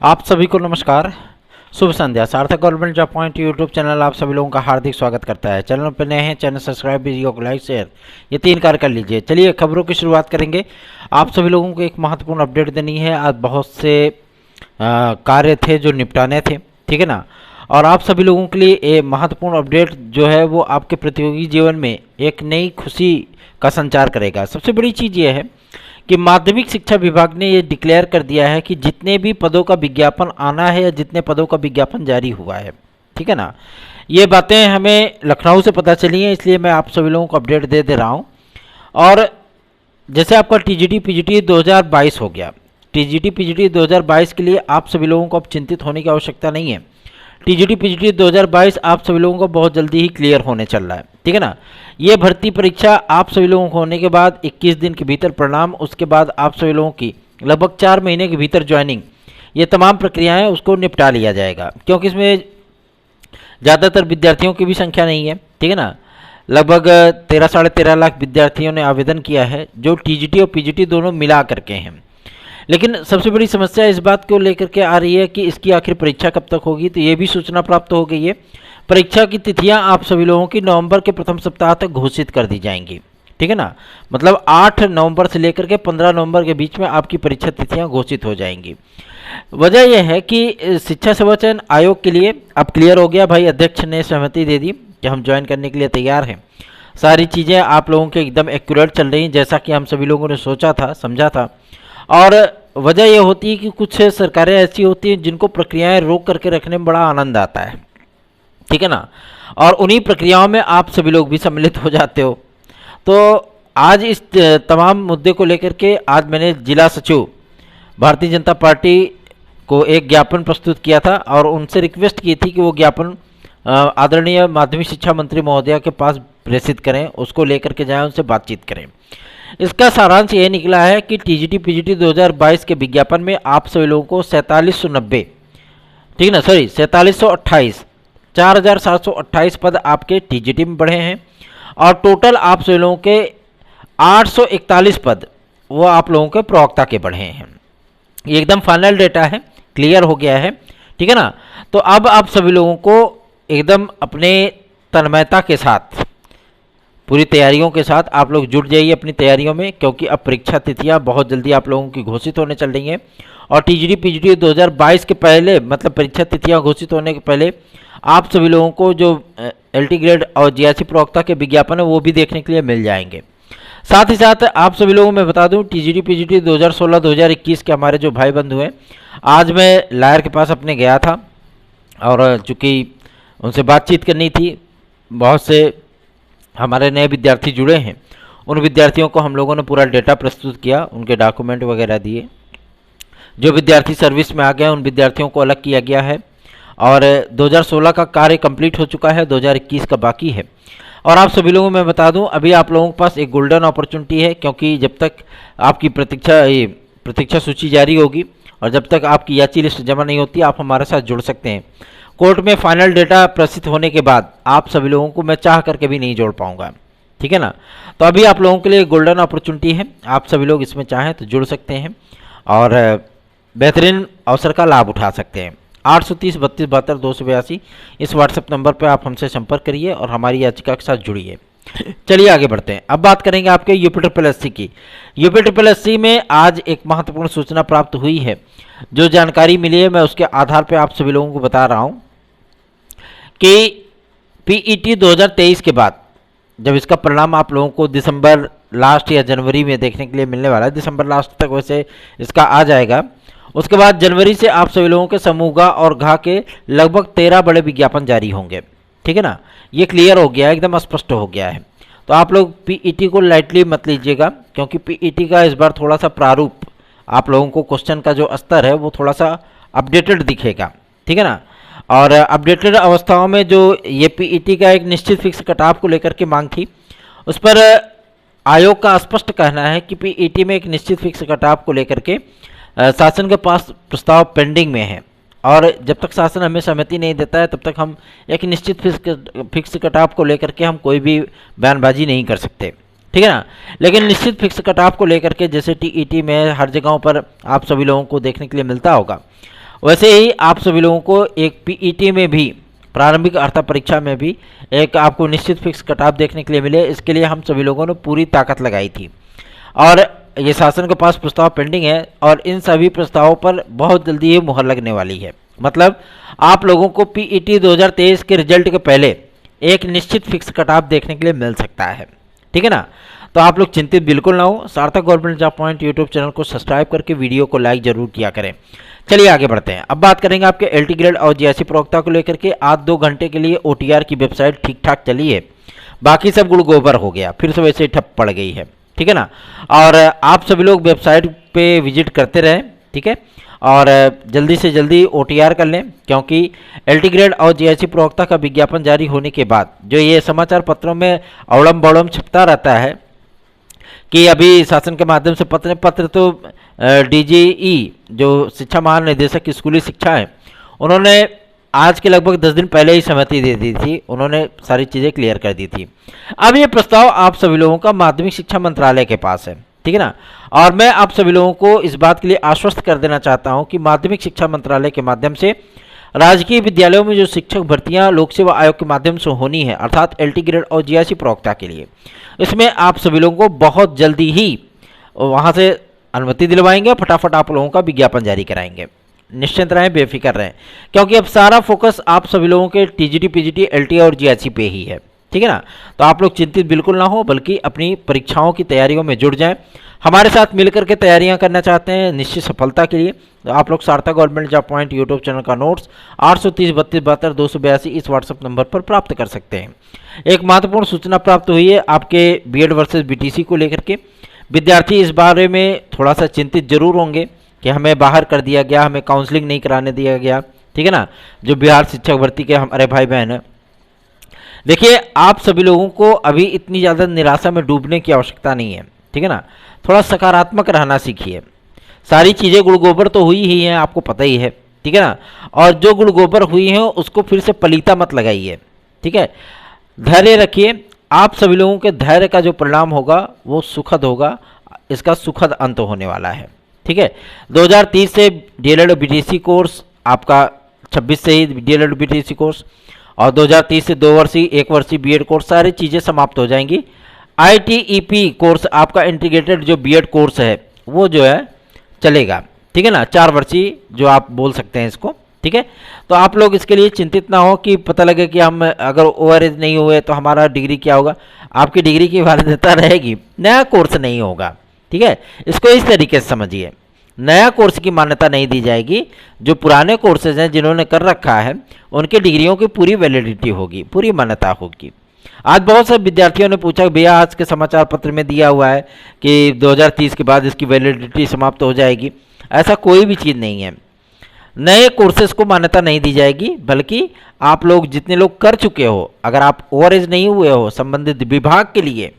आप सभी को नमस्कार, शुभ संध्या। सार्थक government job point YouTube channel आप सभी लोगों का हार्दिक स्वागत करता है। चैनल पर नए हैं, चैनल सब्सक्राइब, वीडियो को लाइक शेयर ये 3 कार्य कर लीजिए। चलिए खबरों की शुरुआत करेंगे। आप सभी लोगों को एक महत्वपूर्ण अपडेट देनी है। आज बहुत से कार्य थे जो निपटाने थे, ठीक है ना। और आप सभी लोगों के लिए ये महत्वपूर्ण अपडेट जो है वो आपके प्रतियोगी जीवन में एक नई खुशी का संचार करेगा। सबसे बड़ी चीज़ ये है कि माध्यमिक शिक्षा विभाग ने ये डिक्लेयर कर दिया है कि जितने भी पदों का विज्ञापन आना है या जितने पदों का विज्ञापन जारी हुआ है, ठीक है ना। ये बातें हमें लखनऊ से पता चली हैं, इसलिए मैं आप सभी लोगों को अपडेट दे रहा हूँ। और जैसे आपका टीजीटी पीजीटी 2022 हो गया, टीजीटी पीजीटी 2022 के लिए आप सभी लोगों को अब चिंतित होने की आवश्यकता नहीं है। टीजीटी पीजीटी 2022 आप सभी लोगों को बहुत जल्दी ही क्लियर होने चल रहा है, ठीक है ना। ये भर्ती परीक्षा आप सभी लोगों को होने के बाद 21 दिन के भीतर परिणाम, उसके बाद आप सभी लोगों की लगभग 4 महीने के भीतर ज्वाइनिंग, ये तमाम प्रक्रियाएं उसको निपटा लिया जाएगा। क्योंकि इसमें ज़्यादातर विद्यार्थियों की भी संख्या नहीं है, ठीक है ना। लगभग 13 साढ़े 13 लाख विद्यार्थियों ने आवेदन किया है, जो टीजीटी और पीजीटी दोनों मिला करके हैं। लेकिन सबसे बड़ी समस्या इस बात को लेकर के आ रही है कि इसकी आखिर परीक्षा कब तक होगी। तो ये भी सूचना प्राप्त हो गई है। परीक्षा की तिथियां आप सभी लोगों की नवंबर के प्रथम सप्ताह तक घोषित कर दी जाएंगी, ठीक है ना। मतलब 8 नवंबर से लेकर के 15 नवंबर के बीच में आपकी परीक्षा तिथियां घोषित हो जाएंगी। वजह यह है कि शिक्षा सेवा चयन आयोग के लिए अब क्लियर हो गया भाई, अध्यक्ष ने सहमति दे दी कि हम ज्वाइन करने के लिए तैयार हैं। सारी चीज़ें आप लोगों के एकदम एक्यूरेट चल रही हैं, जैसा कि हम सभी लोगों ने सोचा था, समझा था। और वजह यह होती है कि कुछ सरकारें ऐसी होती हैं जिनको प्रक्रियाएं रोक करके रखने में बड़ा आनंद आता है, ठीक है ना। और उन्हीं प्रक्रियाओं में आप सभी लोग भी सम्मिलित हो जाते हो। तो आज इस तमाम मुद्दे को लेकर के आज मैंने जिला सचिव भारतीय जनता पार्टी को एक ज्ञापन प्रस्तुत किया था और उनसे रिक्वेस्ट की थी कि वो ज्ञापन आदरणीय माध्यमिक शिक्षा मंत्री महोदया के पास प्रेषित करें, उसको लेकर के जाएं, उनसे बातचीत करें। इसका सारांश ये निकला है कि टीजीटी पीजीटी 2022 के विज्ञापन में आप सभी लोगों को 4790, ठीक है ना, सॉरी 4728, 4728 पद आपके टीजीटी में बढ़े हैं। और टोटल आप सभी लोगों के 841 पद वो आप लोगों के प्रवक्ता के बढ़े हैं। ये एकदम फाइनल डेटा है, क्लियर हो गया है, ठीक है ना। तो अब आप सभी लोगों को एकदम अपने तन्मयता के साथ, पूरी तैयारियों के साथ आप लोग जुट जाइए अपनी तैयारियों में, क्योंकि अब परीक्षा तिथियां बहुत जल्दी आप लोगों की घोषित होने चल रही हैं। और टीजीटी पीजीटी 2022 के पहले, मतलब परीक्षा तिथियां घोषित होने के पहले आप सभी लोगों को जो एलटी ग्रेड और जीआरसी प्रवक्ता के विज्ञापन है वो भी देखने के लिए मिल जाएंगे। साथ ही साथ आप सभी लोगों में बता दूं, टीजीटी पीजीटी 2016-2021 के हमारे जो भाई बंधु हैं, आज मैं लायर के पास अपने गया था और चूँकि उनसे बातचीत करनी थी, बहुत से हमारे नए विद्यार्थी जुड़े हैं, उन विद्यार्थियों को हम लोगों ने पूरा डेटा प्रस्तुत किया, उनके डॉक्यूमेंट वगैरह दिए। जो विद्यार्थी सर्विस में आ गए उन विद्यार्थियों को अलग किया गया है और 2016 का कार्य कंप्लीट हो चुका है, 2021 का बाकी है। और आप सभी लोगों में बता दूं, अभी आप लोगों के पास एक गोल्डन अपॉर्चुनिटी है, क्योंकि जब तक आपकी प्रतीक्षा सूची जारी होगी और जब तक आपकी याची लिस्ट जमा नहीं होती, आप हमारे साथ जुड़ सकते हैं। कोर्ट में फाइनल डेटा प्रस्तुत होने के बाद आप सभी लोगों को मैं चाह करके भी नहीं जोड़ पाऊंगा, ठीक है ना। तो अभी आप लोगों के लिए गोल्डन अपॉर्चुनिटी है, आप सभी लोग इसमें चाहें तो जुड़ सकते हैं और बेहतरीन अवसर का लाभ उठा सकते हैं। 830 32 72 282 इस व्हाट्सएप नंबर पर आप हमसे संपर्क करिए और हमारी याचिका के साथ जुड़िए। चलिए आगे बढ़ते हैं। अब बात करेंगे आपके यूपी की। यूपी में आज एक महत्वपूर्ण सूचना प्राप्त हुई है। जो जानकारी मिली है मैं उसके आधार पर आप सभी लोगों को बता रहा हूँ कि पीईटी 2023 के बाद जब इसका परिणाम आप लोगों को दिसंबर लास्ट या जनवरी में देखने के लिए मिलने वाला है, दिसंबर लास्ट तक वैसे इसका आ जाएगा। उसके बाद जनवरी से आप सभी लोगों के समूह ग और घा के लगभग 13 बड़े विज्ञापन जारी होंगे, ठीक है ना। ये क्लियर हो गया है, एकदम स्पष्ट हो गया है। तो आप लोग पीईटी को लाइटली मत लीजिएगा, क्योंकि पीईटी का इस बार थोड़ा सा प्रारूप आप लोगों को क्वेश्चन का जो स्तर है वो थोड़ा सा अपडेटेड दिखेगा, ठीक है ना। और अपडेटेड अवस्थाओं में जो ये पीईटी का एक निश्चित फिक्स कटऑफ को लेकर के मांग थी, उस पर आयोग का स्पष्ट कहना है कि पीईटी में एक निश्चित फिक्स कटऑफ को लेकर के शासन के पास प्रस्ताव पेंडिंग में है और जब तक शासन हमें सहमति नहीं देता है तब तक हम एक निश्चित फिक्स कटऑफ को लेकर के हम कोई भी बयानबाजी नहीं कर सकते, ठीक है ना। लेकिन निश्चित फिक्स कटऑफ को लेकर के जैसे टीईटी में हर जगहों पर आप सभी लोगों को देखने के लिए मिलता होगा, वैसे ही आप सभी लोगों को एक पीईटी में भी, प्रारंभिक अर्हता परीक्षा में भी एक आपको निश्चित फिक्स कट ऑफ देखने के लिए मिले, इसके लिए हम सभी लोगों ने पूरी ताकत लगाई थी। और ये शासन के पास प्रस्ताव पेंडिंग है और इन सभी प्रस्तावों पर बहुत जल्दी ही मुहर लगने वाली है। मतलब आप लोगों को पीईटी 2023 के रिजल्ट के पहले एक निश्चित फिक्स कट ऑफ देखने के लिए मिल सकता है, ठीक है ना। तो आप लोग चिंतित बिल्कुल ना हो, सार्थक government job point YouTube channel को सब्सक्राइब करके वीडियो को लाइक जरूर किया करें। चलिए आगे बढ़ते हैं। अब बात करेंगे आपके एलटी ग्रेड और जीआईसी प्रवक्ता को लेकर के। आज 2 घंटे के लिए ओटीआर की वेबसाइट ठीक ठाक चली है, बाकी सब गुड़ गोबर हो गया, फिर से वैसे ही ठप पड़ गई है, ठीक है ना। और आप सभी लोग वेबसाइट पे विजिट करते रहें, ठीक है, और जल्दी से जल्दी ओटीआर कर लें, क्योंकि एलटी ग्रेड और जीआईसी प्रवक्ता का विज्ञापन जारी होने के बाद जो ये समाचार पत्रों में अवड़म बवड़म छपता रहता है कि अभी शासन के माध्यम से पत्र तो डीजीई जो शिक्षा महानिदेशक स्कूली शिक्षा है, उन्होंने आज के लगभग 10 दिन पहले ही सहमति दे दी थी, उन्होंने सारी चीज़ें क्लियर कर दी थी। अब ये प्रस्ताव आप सभी लोगों का माध्यमिक शिक्षा मंत्रालय के पास है, ठीक है ना। और मैं आप सभी लोगों को इस बात के लिए आश्वस्त कर देना चाहता हूं कि माध्यमिक शिक्षा मंत्रालय के माध्यम से राजकीय विद्यालयों में जो शिक्षक भर्तियां लोक सेवा आयोग के माध्यम से होनी है, अर्थात एलटी ग्रेड और जीआईसी प्रवक्ता के लिए, इसमें आप सभी लोगों को बहुत जल्दी ही वहां से अनुमति दिलवाएंगे, फटाफट आप लोगों का विज्ञापन जारी कराएंगे। निश्चिंत रहें, बेफिक्र रहें, क्योंकि अब सारा फोकस आप सभी लोगों के टीजीटी, पीजीटी, एलटी और जीआईसी पे ही है, ठीक है ना। तो आप लोग चिंतित बिल्कुल ना हो, बल्कि अपनी परीक्षाओं की तैयारियों में जुट जाएं। हमारे साथ मिलकर के तैयारियां करना चाहते हैं निश्चित सफलता के लिए, तो आप लोग सार्थक government job point YouTube channel का नोट्स 830 32 72 282 इस व्हाट्सएप नंबर पर प्राप्त कर सकते हैं। एक महत्वपूर्ण सूचना प्राप्त हुई है आपके बीएड वर्सेस बीटीसी को लेकर के। विद्यार्थी इस बारे में थोड़ा सा चिंतित जरूर होंगे कि हमें बाहर कर दिया गया, हमें काउंसलिंग नहीं कराने दिया गया, ठीक है ना। जो बिहार शिक्षक भर्ती के हमारे भाई बहन हैं, देखिए आप सभी लोगों को अभी इतनी ज़्यादा निराशा में डूबने की आवश्यकता नहीं है, ठीक है ना। थोड़ा सकारात्मक रहना सीखिए। सारी चीज़ें गुड़ गोबर तो हुई ही हैं, आपको पता ही है, ठीक है ना। और जो गुड़ गोबर हुई हैं उसको फिर से पलीता मत लगाइए, ठीक है। धैर्य रखिए, आप सभी लोगों के धैर्य का जो परिणाम होगा वो सुखद होगा, इसका सुखद अंत होने वाला है, ठीक है। 2030 से डीएलएड बीटीसी कोर्स आपका 26 से ही डीएलएड बीटीसी कोर्स, और 2030 से 2 वर्षीय 1 वर्षीय बीएड कोर्स, सारी चीज़ें समाप्त हो जाएंगी। आईटीईपी कोर्स आपका इंटीग्रेटेड जो बीएड कोर्स है वो जो है चलेगा, ठीक है ना, 4 वर्षीय जो आप बोल सकते हैं इसको, ठीक है। तो आप लोग इसके लिए चिंतित ना हो कि पता लगे कि हम अगर ओवरेज नहीं हुए तो हमारा डिग्री क्या होगा। आपकी डिग्री की वैधता रहेगी, नया कोर्स नहीं होगा, ठीक है। इसको इस तरीके से समझिए, नया कोर्स की मान्यता नहीं दी जाएगी, जो पुराने कोर्सेज हैं जिन्होंने कर रखा है उनके डिग्रियों की पूरी वैलिडिटी होगी, पूरी मान्यता होगी। आज बहुत से विद्यार्थियों ने पूछा भैया आज के समाचार पत्र में दिया हुआ है कि 2030 के बाद इसकी वैलिडिटी समाप्त हो जाएगी। ऐसा कोई भी चीज़ नहीं है, नए कोर्सेज को मान्यता नहीं दी जाएगी, बल्कि आप लोग जितने लोग कर चुके हो, अगर आप ओवरेज नहीं हुए हो संबंधित विभाग के लिए,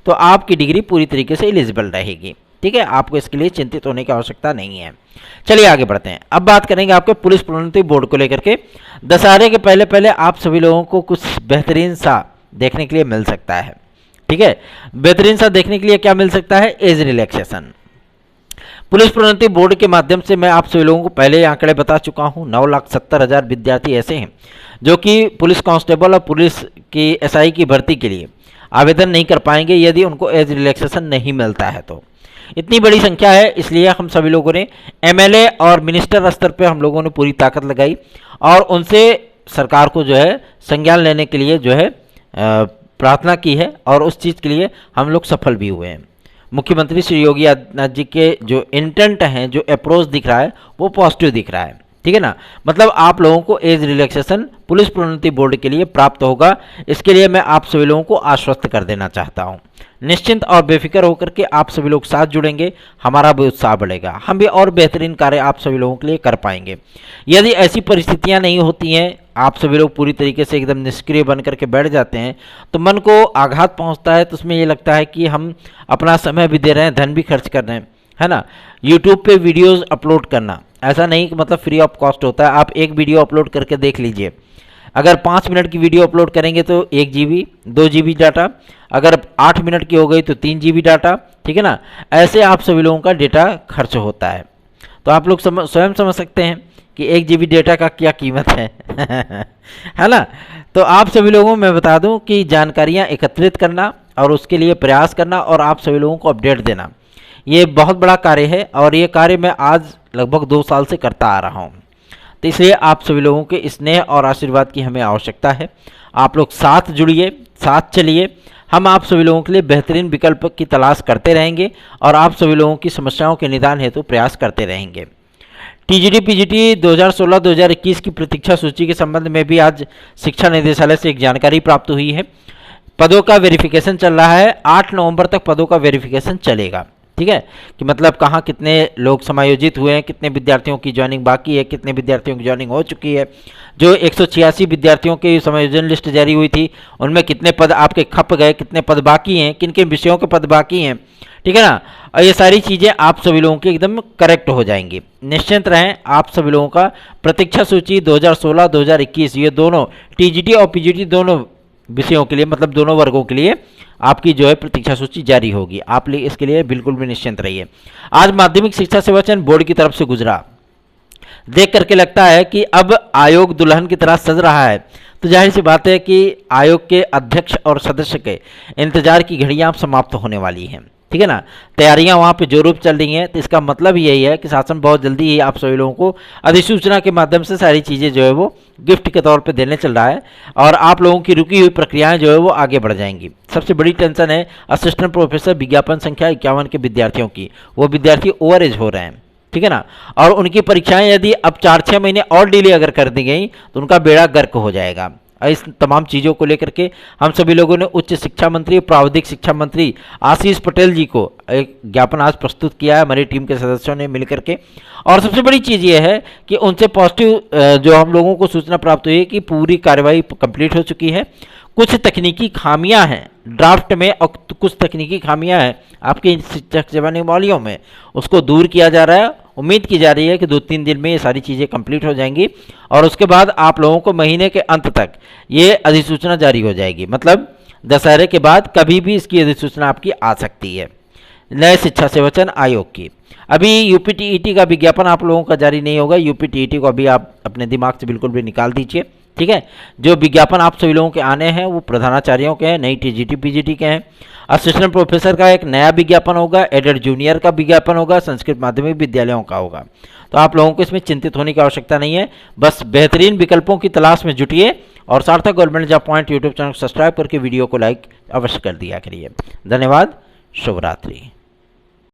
तो आपकी डिग्री पूरी तरीके से एलिजिबल रहेगी, ठीक है। आपको इसके लिए चिंतित होने की आवश्यकता नहीं है। चलिए आगे बढ़ते हैं। अब बात करेंगे आपके पुलिस प्रोन्नति बोर्ड को लेकर के। दशहरे के पहले पहले आप सभी लोगों को कुछ बेहतरीन सा देखने के लिए मिल सकता है, ठीक है। बेहतरीन सा देखने के लिए क्या मिल सकता है? Age relaxation. पुलिस प्रोन्नति बोर्ड के माध्यम से मैं आप सभी लोगों को पहले आंकड़े बता चुका हूं, 9,70,000 विद्यार्थी ऐसे हैं जो कि पुलिस कांस्टेबल और पुलिस की एसआई की भर्ती के लिए आवेदन नहीं कर पाएंगे यदि उनको एज रिलैक्सेशन नहीं मिलता है। तो इतनी बड़ी संख्या है, इसलिए हम सभी लोगों ने एमएलए और मिनिस्टर स्तर पे हम लोगों ने पूरी ताकत लगाई और उनसे सरकार को जो है संज्ञान लेने के लिए जो है प्रार्थना की है, और उस चीज़ के लिए हम लोग सफल भी हुए हैं। मुख्यमंत्री श्री योगी आदित्यनाथ जी के जो इंटेंट हैं, जो अप्रोच दिख रहा है वो पॉजिटिव दिख रहा है, ठीक है ना। मतलब आप लोगों को एज रिलैक्सेशन पुलिस प्रोन्नति बोर्ड के लिए प्राप्त होगा। इसके लिए मैं आप सभी लोगों को आश्वस्त कर देना चाहता हूं। निश्चिंत और बेफिक्र होकर के आप सभी लोग साथ जुड़ेंगे, हमारा भी उत्साह बढ़ेगा, हम भी और बेहतरीन कार्य आप सभी लोगों के लिए कर पाएंगे। यदि ऐसी परिस्थितियां नहीं होती हैं, आप सभी लोग पूरी तरीके से एकदम निष्क्रिय बन करके बैठ जाते हैं, तो मन को आघात पहुंचता है। तो उसमें ये लगता है कि हम अपना समय भी दे रहे हैं, धन भी खर्च कर रहे हैं, है ना। यूट्यूब पे वीडियोस अपलोड करना ऐसा नहीं कि मतलब फ्री ऑफ कॉस्ट होता है। आप एक वीडियो अपलोड करके देख लीजिए, अगर 5 मिनट की वीडियो अपलोड करेंगे तो 1 GB 2 GB डाटा, अगर 8 मिनट की हो गई तो 3 GB डाटा, ठीक है ना। ऐसे आप सभी लोगों का डेटा खर्च होता है। तो आप लोग स्वयं समझ सकते हैं कि 1 GB डेटा का क्या कीमत है है ना। तो आप सभी लोगों को मैं बता दूं कि जानकारियां एकत्रित करना और उसके लिए प्रयास करना और आप सभी लोगों को अपडेट देना, ये बहुत बड़ा कार्य है और ये कार्य मैं आज लगभग 2 साल से करता आ रहा हूँ। तो इसलिए आप सभी लोगों के स्नेह और आशीर्वाद की हमें आवश्यकता है। आप लोग साथ जुड़िए, साथ चलिए, हम आप सभी लोगों के लिए बेहतरीन विकल्प की तलाश करते रहेंगे और आप सभी लोगों की समस्याओं के निदान हेतु प्रयास करते रहेंगे। टीजीटी पीजीटी 2016-2021 की प्रतीक्षा सूची के संबंध में भी आज शिक्षा निदेशालय से एक जानकारी प्राप्त हुई है। पदों का वेरिफिकेशन चल रहा है, 8 नवंबर तक पदों का वेरिफिकेशन चलेगा। ठीक है, कि मतलब कहाँ कितने लोग समायोजित हुए हैं, कितने विद्यार्थियों की ज्वाइनिंग बाकी है, कितने विद्यार्थियों की ज्वाइनिंग हो चुकी है, जो 186 विद्यार्थियों की समायोजन लिस्ट जारी हुई थी उनमें कितने पद आपके खप गए, कितने पद बाकी हैं, किन किन विषयों के पद बाकी हैं, ठीक है ना। और ये सारी चीज़ें आप सभी लोगों की एकदम करेक्ट हो जाएंगी, निश्चिंत रहें। आप सभी लोगों का प्रतीक्षा सूची 2016-2021 ये दोनों टीजीटी और पीजीटी दोनों विषयों के लिए, मतलब दोनों वर्गों के लिए आपकी जो है प्रतीक्षा सूची जारी होगी। आप इसके लिए बिल्कुल भी निश्चिंत रहिए। आज माध्यमिक शिक्षा सेवा चयन बोर्ड की तरफ से गुजरा, देख करके लगता है कि अब आयोग दुल्हन की तरह सज रहा है। तो जाहिर सी बात है कि आयोग के अध्यक्ष और सदस्य के इंतजार की घड़ियां अब समाप्त होने वाली हैं। ठीक है ना, तैयारियां वहां पे जोरों पे चल रही हैं। तो इसका मतलब यही है कि शासन बहुत जल्दी ही आप सभी लोगों को अधिसूचना के माध्यम से सारी चीज़ें जो है वो गिफ्ट के तौर पे देने चल रहा है और आप लोगों की रुकी हुई प्रक्रियाएं जो है वो आगे बढ़ जाएंगी। सबसे बड़ी टेंशन है असिस्टेंट प्रोफेसर विज्ञापन संख्या 51 के विद्यार्थियों की, वो विद्यार्थी ओवर एज हो रहे हैं। ठीक है ना, और उनकी परीक्षाएं यदि अब 4-6 महीने और डिले अगर कर दी गई तो उनका बेड़ा गर्क हो जाएगा। इस तमाम चीज़ों को लेकर के हम सभी लोगों ने उच्च शिक्षा मंत्री, प्राविधिक शिक्षा मंत्री आशीष पटेल जी को एक ज्ञापन आज प्रस्तुत किया है हमारी टीम के सदस्यों ने मिलकर के। और सबसे बड़ी चीज़ ये है कि उनसे पॉजिटिव जो हम लोगों को सूचना प्राप्त हुई है कि पूरी कार्रवाई कंप्लीट हो चुकी है। कुछ तकनीकी खामियां हैं ड्राफ्ट में और कुछ तकनीकी खामियां हैं आपके शिक्षक सेवा नियमावलियों में, उसको दूर किया जा रहा है। उम्मीद की जा रही है कि 2-3 दिन में ये सारी चीज़ें कंप्लीट हो जाएंगी और उसके बाद आप लोगों को महीने के अंत तक ये अधिसूचना जारी हो जाएगी। मतलब दशहरे के बाद कभी भी इसकी अधिसूचना आपकी आ सकती है नए शिक्षा सेवा चयन आयोग की। अभी यूपीटीईटी का विज्ञापन आप लोगों का जारी नहीं होगा, यूपीटीईटी को अभी आप अपने दिमाग से बिल्कुल भी निकाल दीजिए। ठीक है, जो विज्ञापन आप सभी लोगों के आने हैं वो प्रधानाचार्यों के हैं, नई टीजीटी पीजीटी के हैं। असिस्टेंट प्रोफेसर का एक नया विज्ञापन होगा, एडेड जूनियर का विज्ञापन होगा, संस्कृत माध्यमिक विद्यालयों का होगा। तो आप लोगों को इसमें चिंतित होने की आवश्यकता नहीं है, बस बेहतरीन विकल्पों की तलाश में जुटिए और सार्थक government job point YouTube channel को सब्सक्राइब करके वीडियो को लाइक अवश्य कर दिया करिए। धन्यवाद, शुभ रात्रि।